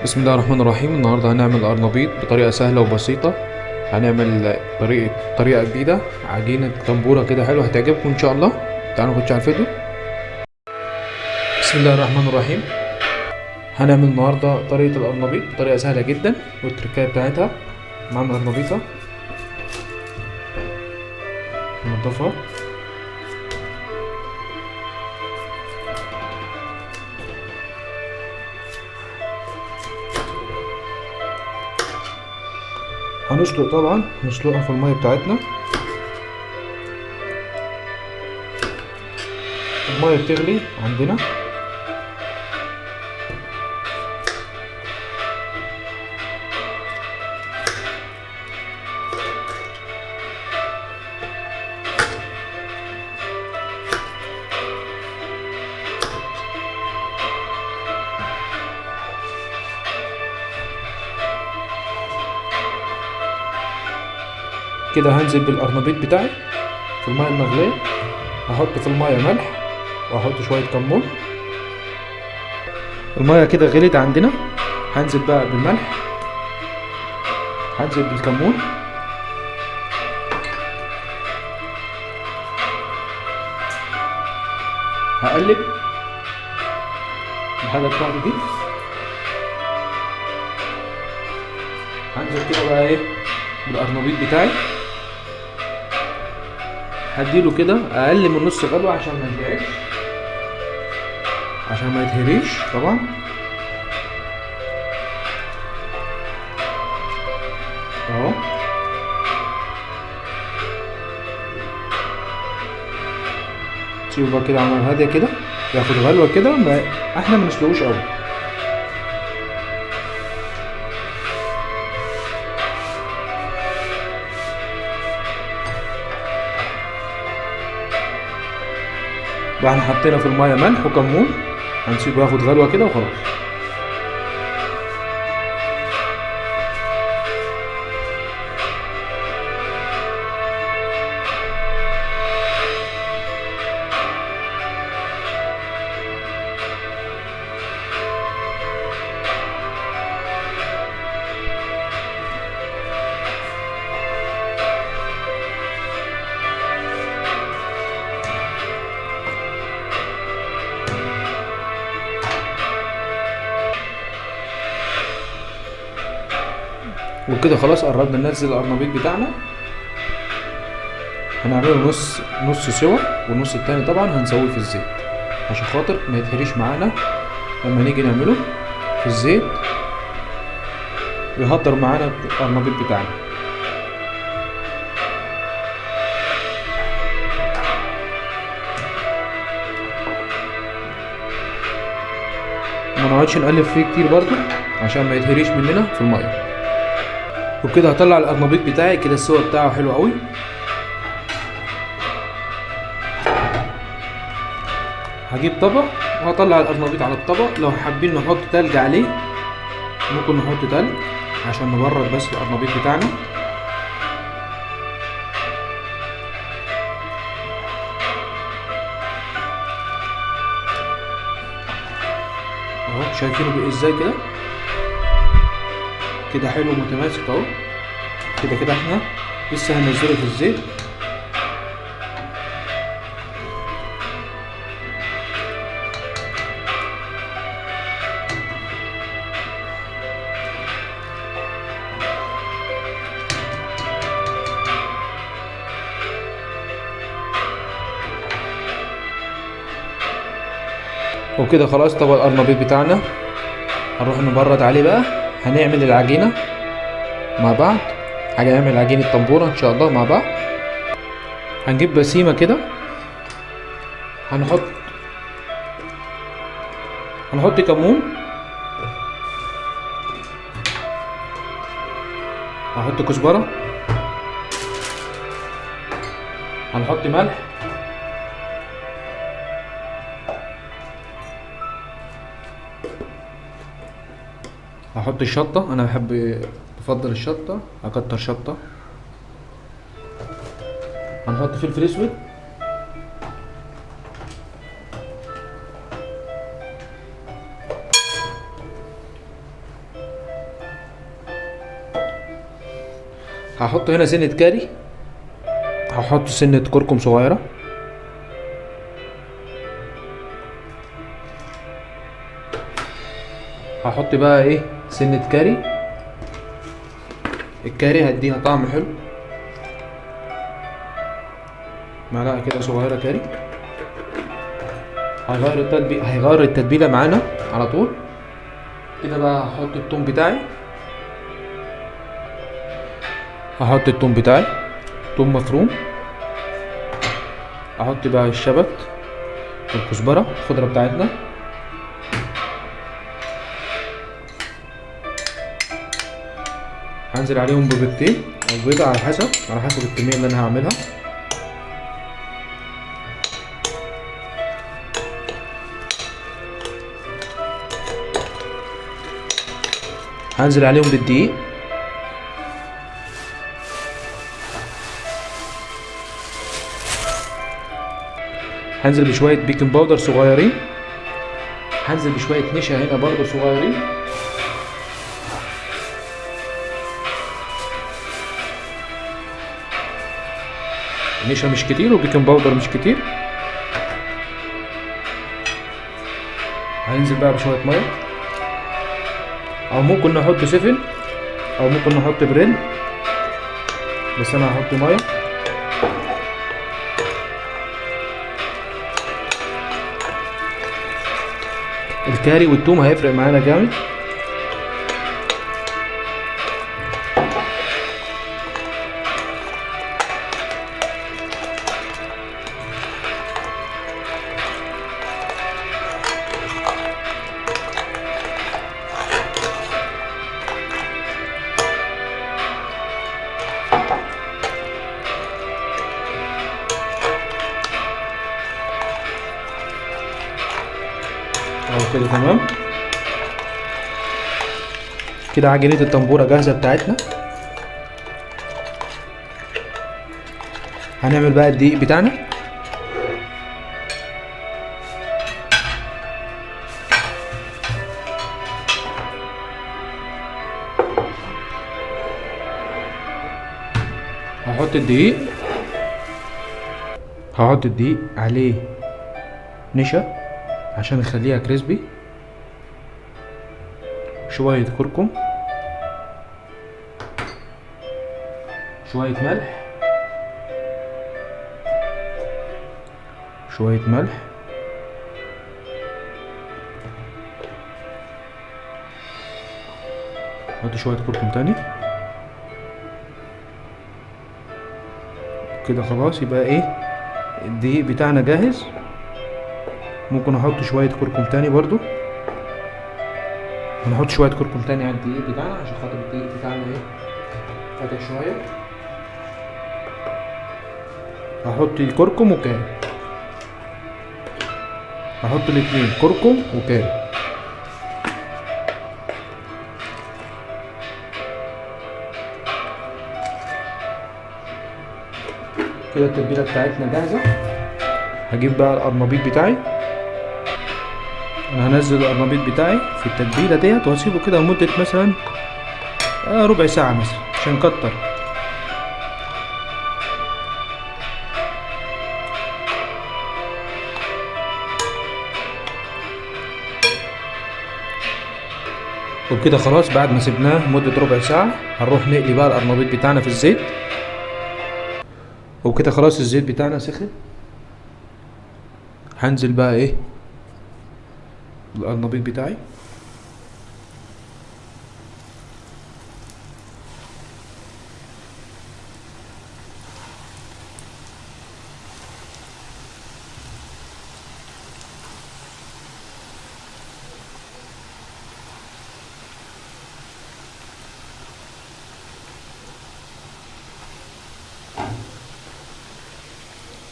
بسم الله الرحمن الرحيم. النهارده هنعمل قرنبيط بطريقه سهله وبسيطه. هنعمل طريقه جديده، عجينه طنبوره كده حلوه هتعجبكم ان شاء الله. تعالوا نخش على الفيديو. بسم الله الرحمن الرحيم. هنعمل النهارده طريقه القرنبيط بطريقه سهله جدا، والتركايه بتاعتها معانا قرنبيطه ننضفها. هنسلقها في الميه بتاعتنا. الميه بتغلي عندنا، كده هنزل بالقرنبيط بتاعي في الميه المغليه. هحط في الميه ملح واحط شويه كمون. الميه كده غليت عندنا، هنزل بقى بالملح، هنزل بالكمون، هقلب الحاجه بتاعتي دي. هنزل كده بقى ايه بالقرنبيط بتاعي، هديله كده اقل من نص غلوه عشان ما يتقعش، عشان ما يتهريش طبعا. اهو سيبه بقى كده على نار هاديه كده، ياخد غلوه كده. احنا ما نسلقوش قوي. بقى احنا حطينا في الميه ملح وكمون، هنسيبه ياخد غلوه كده وخلاص. وكده خلاص قربنا ننزل القرنبيط بتاعنا. هنعمله نص سوا، والنص التاني طبعا هنسويه في الزيت عشان خاطر ما يتهريش معانا لما نيجي نعمله في الزيت ويهدر معانا القرنبيط بتاعنا. ما نقعدش نقلب فيه كتير برضو عشان ما يتهريش مننا في الميه. وكده هطلع القرنبيط بتاعي كده، السوا بتاعه حلو قوي. هجيب طبق وهطلع القرنبيط على الطبق. لو حابين نحط تلج عليه ممكن نحط تلج عشان نبرد بس القرنبيط بتاعنا. اهو شايفينه بقى ازاي كده، كده حلو متماسك اهو. كده احنا لسه هننزله في الزيت. وكده خلاص طبق القرنبيط بتاعنا هنروح نبرد عليه بقى. هنعمل العجينة مع بعض، هنعمل عجينة طنبورة ان شاء الله مع بعض. هنجيب بسيمة كده، هنحط كمون، هحط كزبرة، هنحط ملح، هحط الشطة. انا بفضل الشطة، هكتر شطة. هنحط فلفل اسود، هحط هنا سنة كاري، هحط سنة كركم صغيرة، هحط بقى ايه سنة كاري. الكاري هديها طعم حلو، معلقة كده صغيرة كاري، هيغير التتبيلة معانا على طول. كده بقى هحط التوم بتاعي، هحط التوم بتاعي، توم مفروم. احط بقى الشبت والكزبرة الخضرة بتاعتنا، هنزل عليهم ببيضتين او بيضة على حسب الكمية اللي انا هعملها. هنزل عليهم بالدقيق، هنزل بشوية بيكنج باودر صغيرين، هنزل بشوية نشا هنا برضو صغيرين، نشا مش كتير وبيكنج باودر مش كتير. هنزل بقى بشوية مية، او ممكن نحط سفن او ممكن نحط بريل، بس انا هحط مية. الكاري والثوم هيفرق معانا جامد. اهو كده تمام. كده عجينة التنبورة جاهزة بتاعتنا. هنعمل بقى الدقيق بتاعنا. هحط الدقيق عليه نشا عشان نخليها كريسبي، شوية كركم، شوية ملح، شوية ملح، نحط شوية كركم تاني. كده خلاص يبقى ايه الدقيق بتاعنا جاهز. ممكن احط شوية كركم تاني برضو، هنحط شوية كركم تاني على الدقيق بتاعنا عشان خاطر الدقيق بتاعنا ايه فاتح شوية. هحط كركم وكاري، هحط الاتنين كركم وكاري. كده التتبيلة بتاعتنا جاهزة. هجيب بقى القرنبيط بتاعي، انا هنزل القرنبيط بتاعي في التتبيلة ديت وهسيبه كده لمدة مثلا ربع ساعة مثلا عشان كتر. وبكده خلاص بعد ما سيبناه مدة ربع ساعة هنروح نقلي بقى القرنبيط بتاعنا في الزيت. وبكده خلاص الزيت بتاعنا سخن، هنزل بقى ايه القرنبيط بتاعي.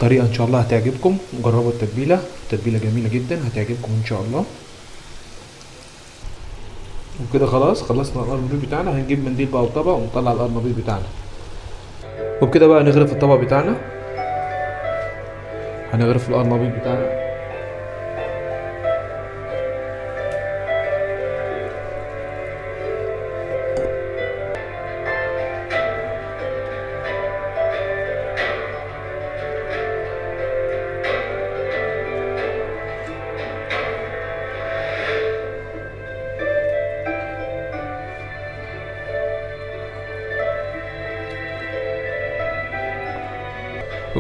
طريقة ان شاء الله هتعجبكم، جربوا التتبيلة جميلة جدا هتعجبكم ان شاء الله. وكده خلاص خلصنا القرنبيط بتاعنا، هنجيب منديل بقى وطبق ونطلع القرنبيط بتاعنا. وبكده بقى نغرف الطبق بتاعنا، هنغرف القرنبيط بتاعنا.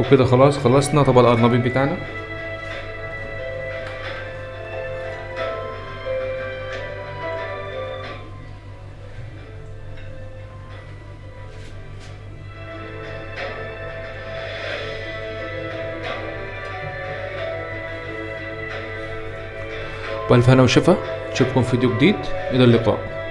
وكده خلاص خلصنا طبق القرنبيط بتاعنا. والف هنا وشفا، نشوفكم في فيديو جديد، الى اللقاء.